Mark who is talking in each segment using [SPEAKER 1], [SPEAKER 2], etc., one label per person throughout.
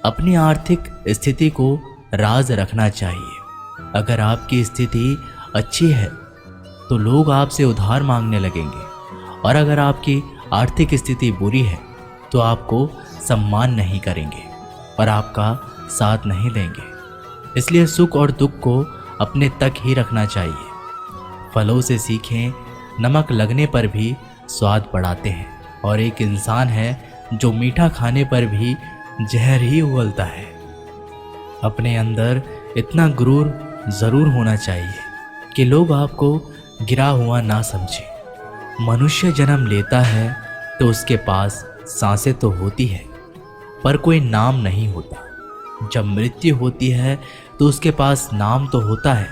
[SPEAKER 1] अपनी आर्थिक स्थिति को राज रखना चाहिए। अगर आपकी स्थिति अच्छी है तो लोग आपसे उधार मांगने लगेंगे, और अगर आपकी आर्थिक स्थिति बुरी है तो आपको सम्मान नहीं करेंगे और आपका साथ नहीं देंगे। इसलिए सुख और दुख को अपने तक ही रखना चाहिए। फलों से सीखें, नमक लगने पर भी स्वाद बढ़ाते हैं, और एक इंसान है जो मीठा खाने पर भी जहर ही उगलता है। अपने अंदर इतना गुरूर ज़रूर होना चाहिए कि लोग आपको गिरा हुआ ना समझें। मनुष्य जन्म लेता है तो उसके पास सांसें तो होती है पर कोई नाम नहीं होता। जब मृत्यु होती है तो उसके पास नाम तो होता है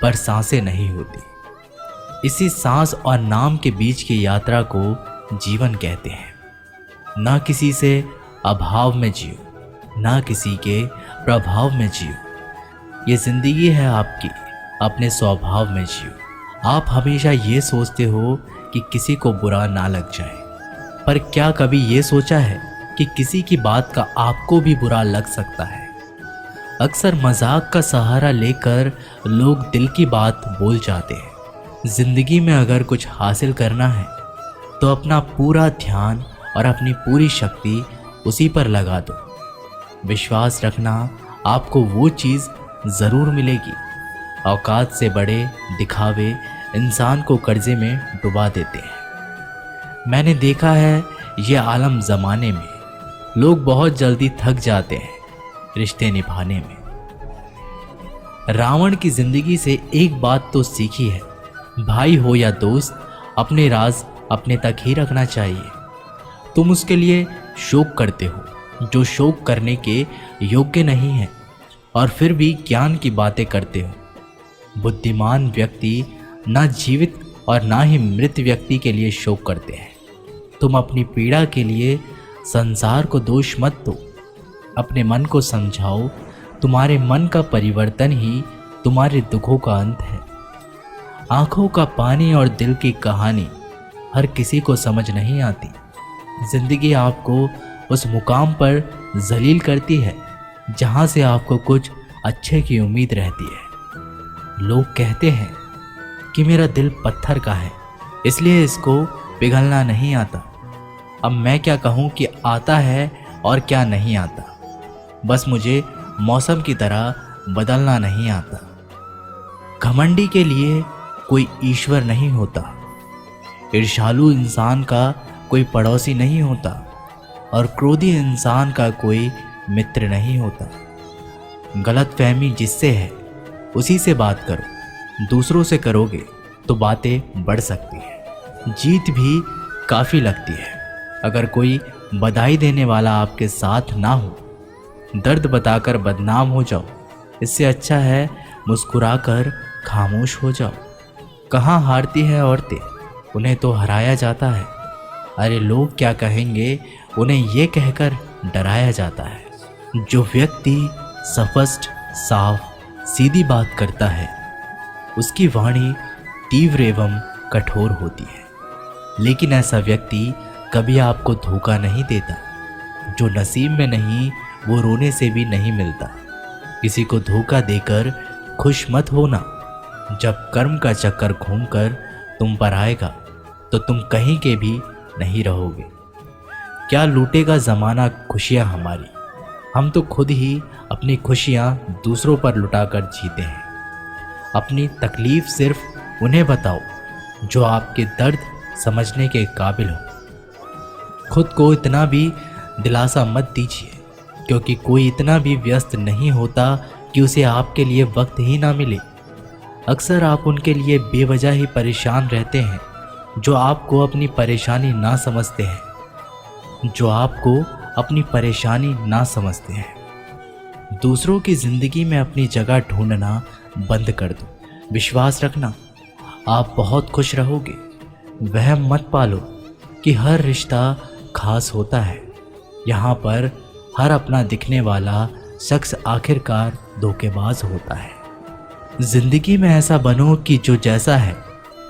[SPEAKER 1] पर सांसें नहीं होती। इसी सांस और नाम के बीच की यात्रा को जीवन कहते हैं। ना किसी से अभाव में जियो, ना किसी के प्रभाव में जियो। ये जिंदगी है आपकी, अपने स्वभाव में जियो। आप हमेशा ये सोचते हो कि किसी को बुरा ना लग जाए, पर क्या कभी ये सोचा है कि किसी की बात का आपको भी बुरा लग सकता है? अक्सर मजाक का सहारा लेकर लोग दिल की बात बोल जाते हैं। जिंदगी में अगर कुछ हासिल करना है तो अपना पूरा ध्यान और अपनी पूरी शक्ति उसी पर लगा दो। विश्वास रखना, आपको वो चीज़ ज़रूर मिलेगी। औकात से बड़े दिखावे इंसान को कर्जे में डुबा देते हैं। मैंने देखा है ये आलम ज़माने में लोग बहुत जल्दी थक जाते हैं रिश्ते निभाने में। रावण की ज़िंदगी से एक बात तो सीखी है, भाई हो या दोस्त, अपने राज अपने तक ही रखना चाहिए। तुम उसके लिए शोक करते हो जो शोक करने के योग्य नहीं है, और फिर भी ज्ञान की बातें करते हो। बुद्धिमान व्यक्ति ना जीवित और ना ही मृत व्यक्ति के लिए शोक करते हैं। तुम अपनी पीड़ा के लिए संसार को दोष मत दो, अपने मन को समझाओ। तुम्हारे मन का परिवर्तन ही तुम्हारे दुखों का अंत है। आंखों का पानी और दिल की कहानी हर किसी को समझ नहीं आती। जिंदगी आपको उस मुकाम पर जलील करती है जहां से आपको कुछ अच्छे की उम्मीद रहती है। लोग कहते हैं कि मेरा दिल पत्थर का है, इसलिए इसको पिघलना नहीं आता। अब मैं क्या कहूँ कि आता है और क्या नहीं आता। बस मुझे मौसम की तरह बदलना नहीं आता। घमंडी के लिए कोई ईश्वर नहीं होता। ईर्ष्यालु इंसान का कोई पड़ोसी नहीं होता, और क्रोधी इंसान का कोई मित्र नहीं होता। गलतफहमी जिससे है उसी से बात करो। दूसरों से करोगे तो बातें बढ़ सकती है, जीत भी काफ़ी लगती है। अगर कोई बधाई देने वाला आपके साथ ना हो, दर्द बताकर बदनाम हो जाओ। इससे अच्छा है मुस्कुराकर खामोश हो जाओ। कहाँ हारती है औरतें, उन्हें तो हराया जाता है। अरे लोग क्या कहेंगे, उन्हें ये कहकर डराया जाता है। जो व्यक्ति स्पष्ट, साफ, सीधी बात करता है उसकी वाणी तीव्र एवं कठोर होती है। लेकिन ऐसा व्यक्ति कभी आपको धोखा नहीं देता। जो नसीब में नहीं वो रोने से भी नहीं मिलता। किसी को धोखा देकर खुश मत होना। जब कर्म का चक्कर घूमकर तुम पर आएगा तो तुम कहीं के भी नहीं रहोगे। क्या लूटेगा ज़माना खुशियाँ हमारी, हम तो खुद ही अपनी खुशियाँ दूसरों पर लुटाकर जीते हैं। अपनी तकलीफ़ सिर्फ उन्हें बताओ जो आपके दर्द समझने के काबिल हो। खुद को इतना भी दिलासा मत दीजिए, क्योंकि कोई इतना भी व्यस्त नहीं होता कि उसे आपके लिए वक्त ही ना मिले। अक्सर आप उनके लिए बेवजह ही परेशान रहते हैं जो आपको अपनी परेशानी ना समझते हैं। दूसरों की ज़िंदगी में अपनी जगह ढूंढना बंद कर दो। विश्वास रखना, आप बहुत खुश रहोगे। वहम मत पालो कि हर रिश्ता खास होता है। यहाँ पर हर अपना दिखने वाला शख्स आखिरकार धोखेबाज होता है। जिंदगी में ऐसा बनो कि जो जैसा है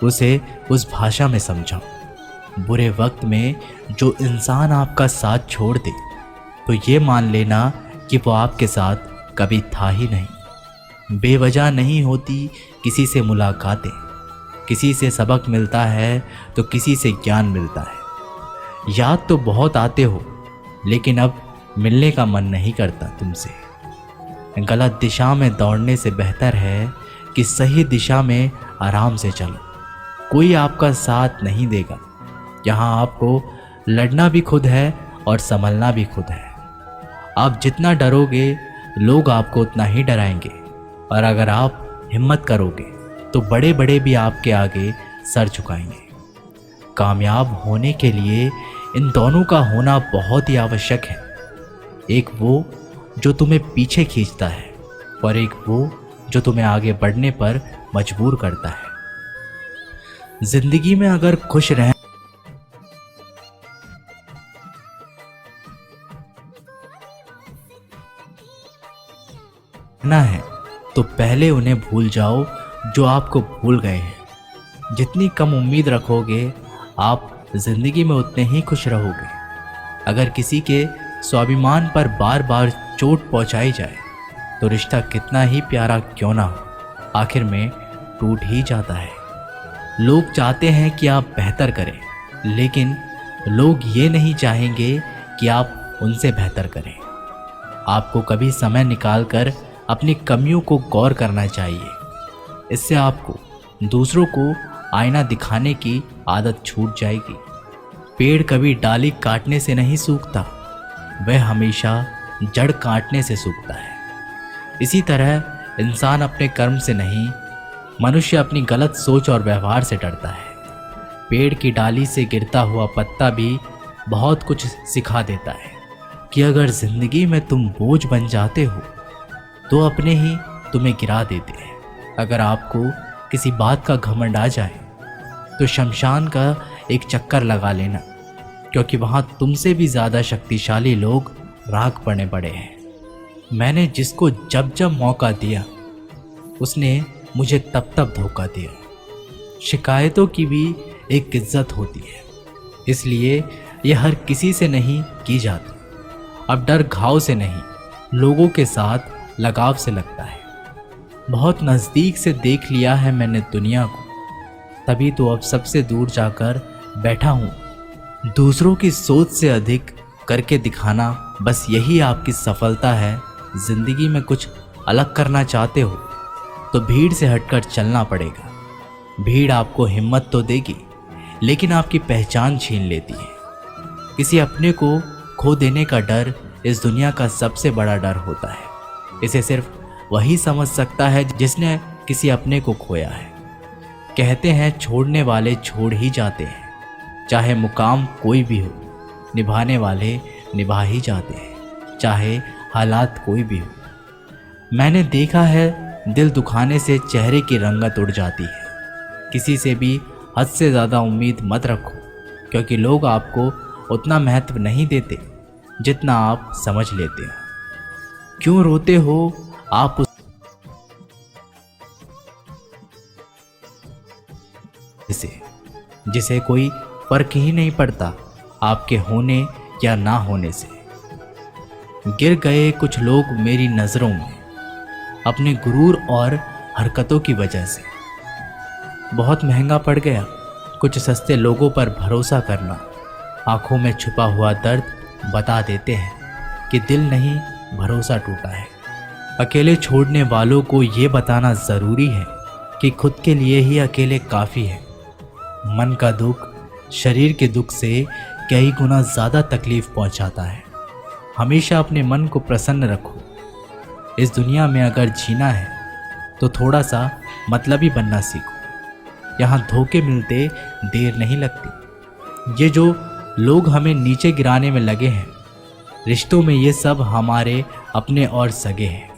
[SPEAKER 1] उसे उस भाषा में समझाओ। बुरे वक्त में जो इंसान आपका साथ छोड़ दे तो ये मान लेना कि वो आपके साथ कभी था ही नहीं। बेवजह नहीं होती किसी से मुलाकातें, किसी से सबक मिलता है तो किसी से ज्ञान मिलता है। याद तो बहुत आते हो, लेकिन अब मिलने का मन नहीं करता तुमसे। गलत दिशा में दौड़ने से बेहतर है कि सही दिशा में आराम से चलो। कोई आपका साथ नहीं देगा। यहाँ आपको लड़ना भी खुद है और संभलना भी खुद है। आप जितना डरोगे लोग आपको उतना ही डराएंगे, और अगर आप हिम्मत करोगे तो बड़े बड़े भी आपके आगे सर झुकाएंगे। कामयाब होने के लिए इन दोनों का होना बहुत ही आवश्यक है। एक वो जो तुम्हें पीछे खींचता है, और एक वो जो तुम्हें आगे बढ़ने पर मजबूर करता है। जिंदगी में अगर खुश रहना है तो पहले उन्हें भूल जाओ जो आपको भूल गए हैं। जितनी कम उम्मीद रखोगे आप जिंदगी में उतने ही खुश रहोगे। अगर किसी के स्वाभिमान पर बार बार चोट पहुंचाई जाए तो रिश्ता कितना ही प्यारा क्यों ना हो, आखिर में टूट ही जाता है। लोग चाहते हैं कि आप बेहतर करें, लेकिन लोग ये नहीं चाहेंगे कि आप उनसे बेहतर करें। आपको कभी समय निकालकर अपनी कमियों को गौर करना चाहिए। इससे आपको दूसरों को आईना दिखाने की आदत छूट जाएगी। पेड़ कभी डाली काटने से नहीं सूखता, वह हमेशा जड़ काटने से सूखता है। इसी तरह इंसान अपने कर्म से नहीं, मनुष्य अपनी गलत सोच और व्यवहार से डरता है। पेड़ की डाली से गिरता हुआ पत्ता भी बहुत कुछ सिखा देता है कि अगर जिंदगी में तुम बोझ बन जाते हो तो अपने ही तुम्हें गिरा देते हैं। अगर आपको किसी बात का घमंड आ जाए तो शमशान का एक चक्कर लगा लेना, क्योंकि वहाँ तुमसे भी ज़्यादा शक्तिशाली लोग राख पड़े पड़े हैं। मैंने जिसको जब जब मौका दिया उसने मुझे तब तब धोखा दिया। शिकायतों की भी एक इज्जत होती है, इसलिए यह हर किसी से नहीं की जाती। अब डर घाव से नहीं, लोगों के साथ लगाव से लगता है। बहुत नज़दीक से देख लिया है मैंने दुनिया को, तभी तो अब सबसे दूर जाकर बैठा हूँ। दूसरों की सोच से अधिक करके दिखाना, बस यही आपकी सफलता है। जिंदगी में कुछ अलग करना चाहते हो तो भीड़ से हटकर चलना पड़ेगा। भीड़ आपको हिम्मत तो देगी, लेकिन आपकी पहचान छीन लेती है। किसी अपने को खो देने का डर इस दुनिया का सबसे बड़ा डर होता है। इसे सिर्फ वही समझ सकता है जिसने किसी अपने को खोया है। कहते हैं छोड़ने वाले छोड़ ही जाते हैं, चाहे मुकाम कोई भी हो। निभाने वाले निभा ही जाते हैं, चाहे हालात कोई भी हो। मैंने देखा है दिल दुखाने से चेहरे की रंगत उड़ जाती है। किसी से भी हद से ज़्यादा उम्मीद मत रखो, क्योंकि लोग आपको उतना महत्व नहीं देते जितना आप समझ लेते हो। क्यों रोते हो आप जिसे कोई फर्क ही नहीं पड़ता आपके होने या ना होने से। गिर गए कुछ लोग मेरी नज़रों में अपने गुरूर और हरकतों की वजह से। बहुत महंगा पड़ गया कुछ सस्ते लोगों पर भरोसा करना। आंखों में छुपा हुआ दर्द बता देते हैं कि दिल नहीं, भरोसा टूटा है। अकेले छोड़ने वालों को ये बताना ज़रूरी है कि खुद के लिए ही अकेले काफ़ी है। मन का दुख शरीर के दुख से कई गुना ज़्यादा तकलीफ पहुंचाता है। हमेशा अपने मन को प्रसन्न रखो। इस दुनिया में अगर जीना है तो थोड़ा सा मतलबी बनना सीखो। यहाँ धोखे मिलते देर नहीं लगती। ये जो लोग हमें नीचे गिराने में लगे हैं, रिश्तों में ये सब हमारे अपने और सगे हैं।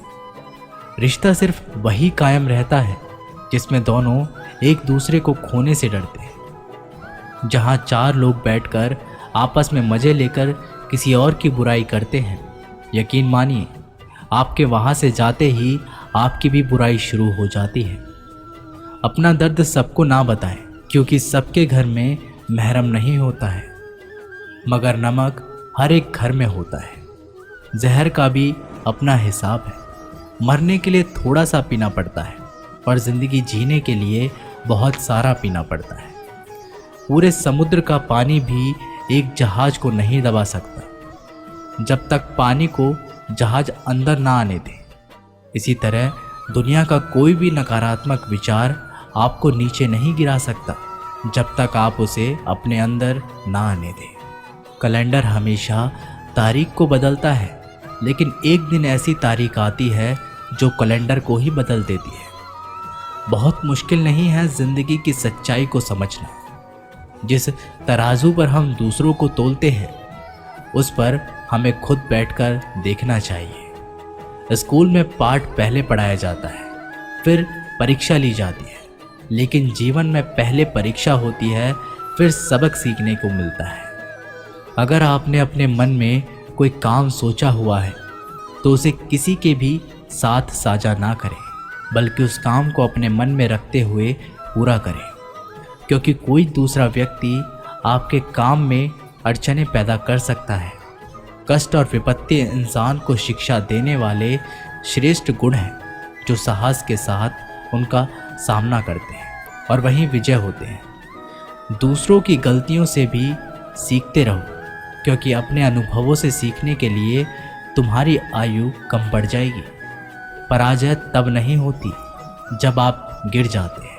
[SPEAKER 1] रिश्ता सिर्फ वही कायम रहता है जिसमें दोनों एक दूसरे को खोने से डरते हैं। जहाँ चार लोग बैठकर आपस में मज़े लेकर किसी और की बुराई करते हैं, यकीन मानिए आपके वहाँ से जाते ही आपकी भी बुराई शुरू हो जाती है। अपना दर्द सबको ना बताएं, क्योंकि सबके घर में महरम नहीं होता है, मगर नमक हर एक घर में होता है। जहर का भी अपना हिसाब है। मरने के लिए थोड़ा सा पीना पड़ता है और ज़िंदगी जीने के लिए बहुत सारा पीना पड़ता है। पूरे समुद्र का पानी भी एक जहाज को नहीं दबा सकता जब तक पानी को जहाज अंदर ना आने दे। इसी तरह दुनिया का कोई भी नकारात्मक विचार आपको नीचे नहीं गिरा सकता जब तक आप उसे अपने अंदर ना आने दें। कैलेंडर हमेशा तारीख को बदलता है, लेकिन एक दिन ऐसी तारीख आती है जो कैलेंडर को ही बदल देती है। बहुत मुश्किल नहीं है ज़िंदगी की सच्चाई को समझना। जिस तराजू पर हम दूसरों को तोलते हैं उस पर हमें खुद बैठकर देखना चाहिए। स्कूल में पाठ पहले पढ़ाया जाता है, फिर परीक्षा ली जाती है, लेकिन जीवन में पहले परीक्षा होती है, फिर सबक सीखने को मिलता है। अगर आपने अपने मन में कोई काम सोचा हुआ है तो उसे किसी के भी साथ साझा ना करें, बल्कि उस काम को अपने मन में रखते हुए पूरा करें, क्योंकि कोई दूसरा व्यक्ति आपके काम में अड़चनें पैदा कर सकता है। कष्ट और विपत्ति इंसान को शिक्षा देने वाले श्रेष्ठ गुण हैं जो साहस के साथ उनका सामना करते हैं और वहीं विजय होते हैं। दूसरों की गलतियों से भी सीखते रहो, क्योंकि अपने अनुभवों से सीखने के लिए तुम्हारी आयु कम बढ़ जाएगी। पराजय तब नहीं होती जब आप गिर जाते हैं,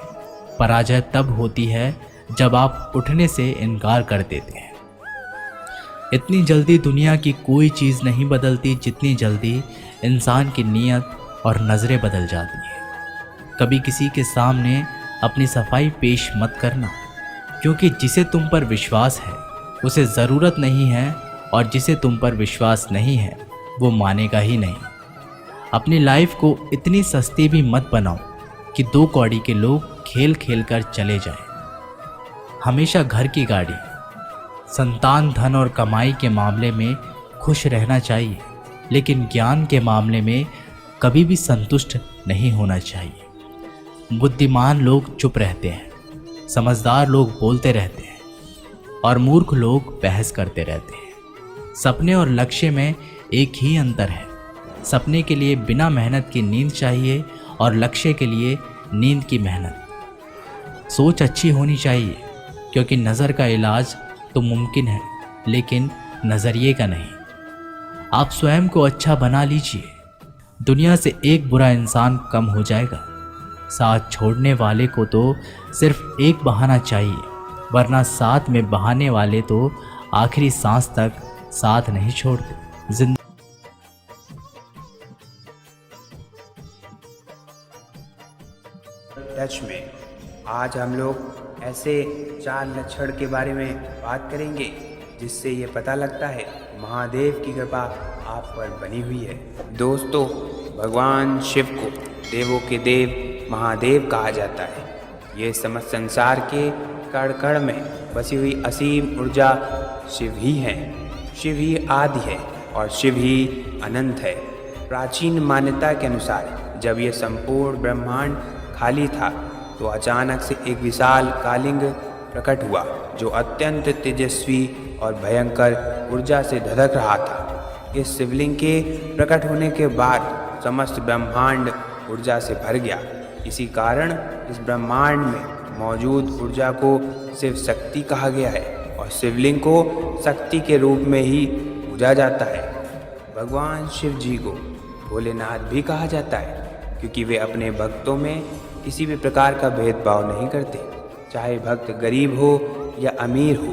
[SPEAKER 1] पराजय तब होती है जब आप उठने से इनकार कर देते हैं। इतनी जल्दी दुनिया की कोई चीज़ नहीं बदलती जितनी जल्दी इंसान की नीयत और नज़रें बदल जाती हैं। कभी किसी के सामने अपनी सफाई पेश मत करना, क्योंकि जिसे तुम पर विश्वास है उसे ज़रूरत नहीं है, और जिसे तुम पर विश्वास नहीं है वो मानेगा ही नहीं। अपनी लाइफ को इतनी सस्ती भी मत बनाओ कि 2 कौड़ी के लोग खेल खेल कर चले जाएं। हमेशा घर की गाड़ी, संतान, धन और कमाई के मामले में खुश रहना चाहिए, लेकिन ज्ञान के मामले में कभी भी संतुष्ट नहीं होना चाहिए। बुद्धिमान लोग चुप रहते हैं, समझदार लोग बोलते रहते हैं और मूर्ख लोग बहस करते रहते हैं। सपने और लक्ष्य में एक ही अंतर है। सपने के लिए बिना मेहनत की नींद चाहिए और लक्ष्य के लिए नींद की मेहनत। सोच अच्छी होनी चाहिए, क्योंकि नज़र का इलाज तो मुमकिन है, लेकिन नज़रिए का नहीं। आप स्वयं को अच्छा बना लीजिए, दुनिया से एक बुरा इंसान कम हो जाएगा। साथ छोड़ने वाले को तो सिर्फ एक बहाना चाहिए, वरना साथ में बहाने वाले तो आखिरी सांस तक साथ नहीं छोड़ते।
[SPEAKER 2] टच में आज हम लोग ऐसे 4 लक्षण के बारे में बात करेंगे जिससे ये पता लगता है महादेव की कृपा आप पर बनी हुई है। दोस्तों, भगवान शिव को देवों के देव महादेव कहा जाता है। ये समस्त संसार के कण कण में बसी हुई असीम ऊर्जा शिव ही है। शिव ही आदि है और शिव ही अनंत है। प्राचीन मान्यता के अनुसार जब ये संपूर्ण ब्रह्मांड खाली था तो अचानक से एक विशाल कालिंग प्रकट हुआ जो अत्यंत तेजस्वी और भयंकर ऊर्जा से धधक रहा था। इस शिवलिंग के प्रकट होने के बाद समस्त ब्रह्मांड ऊर्जा से भर गया। इसी कारण इस ब्रह्मांड में मौजूद ऊर्जा को शिव शक्ति कहा गया है और शिवलिंग को शक्ति के रूप में ही पूजा जाता है। भगवान शिव जी को भोलेनाथ भी कहा जाता है, क्योंकि वे अपने भक्तों में किसी भी प्रकार का भेदभाव नहीं करते। चाहे भक्त गरीब हो या अमीर हो,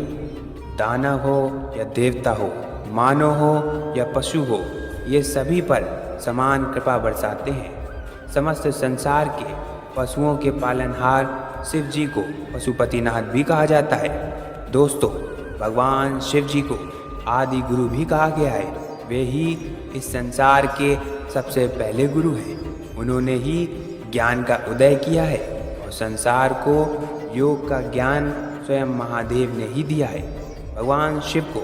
[SPEAKER 2] दानव हो या देवता हो, मानव हो या पशु हो, ये सभी पर समान कृपा बरसाते हैं। समस्त संसार के पशुओं के पालनहार शिव जी को पशुपतिनाथ भी कहा जाता है। दोस्तों, भगवान शिव जी को आदि गुरु भी कहा गया है। वे ही इस संसार के सबसे पहले गुरु हैं। उन्होंने ही ज्ञान का उदय किया है और संसार को योग का ज्ञान स्वयं महादेव ने ही दिया है। भगवान शिव को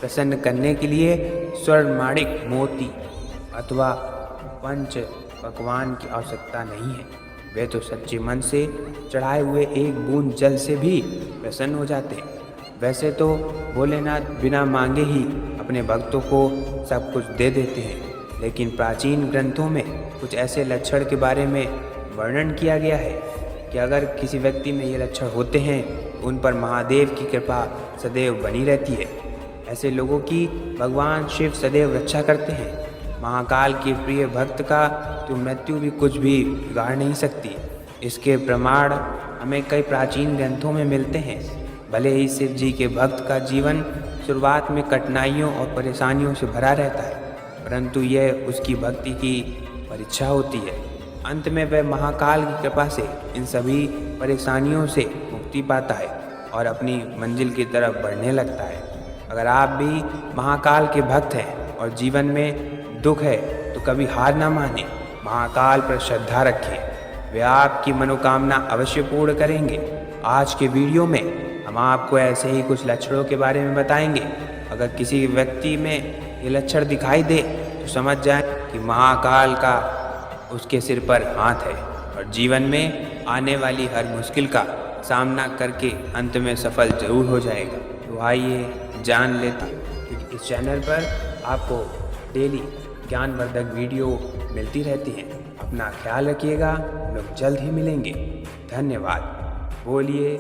[SPEAKER 2] प्रसन्न करने के लिए स्वर्ण माणिक मोती अथवा पंच पकवान की आवश्यकता नहीं है। वे तो सच्चे मन से चढ़ाए हुए एक बूंद जल से भी प्रसन्न हो जाते हैं। वैसे तो भोलेनाथ बिना मांगे ही अपने भक्तों को सब कुछ दे देते हैं, लेकिन प्राचीन ग्रंथों में कुछ ऐसे लक्षण के बारे में वर्णन किया गया है कि अगर किसी व्यक्ति में ये लक्षण होते हैं तो उन पर महादेव की कृपा सदैव बनी रहती है। ऐसे लोगों की भगवान शिव सदैव रक्षा करते हैं। महाकाल के प्रिय भक्त का तो मृत्यु भी कुछ भी बिगाड़ नहीं सकती। इसके प्रमाण हमें कई प्राचीन ग्रंथों में मिलते हैं। भले ही शिव जी के भक्त का जीवन शुरुआत में कठिनाइयों और परेशानियों से भरा रहता है, परंतु यह उसकी भक्ति की परीक्षा होती है। अंत में वह महाकाल की कृपा से इन सभी परेशानियों से मुक्ति पाता है और अपनी मंजिल की तरफ बढ़ने लगता है। अगर आप भी महाकाल के भक्त हैं और जीवन में दुख है तो कभी हार ना माने, महाकाल पर श्रद्धा रखें, वे आपकी मनोकामना अवश्य पूर्ण करेंगे। आज के वीडियो में हम आपको ऐसे ही कुछ लक्षणों के बारे में बताएंगे। अगर किसी व्यक्ति में ये लक्षण दिखाई दे तो समझ जाएं कि महाकाल का उसके सिर पर हाथ है और जीवन में आने वाली हर मुश्किल का सामना करके अंत में सफल जरूर हो जाएगा। तो आइए जान लेते हैं, क्योंकि इस चैनल पर आपको डेली ज्ञानवर्धक वीडियो मिलती रहती हैं। अपना ख्याल रखिएगा, लोग जल्द ही मिलेंगे। धन्यवाद। बोलिए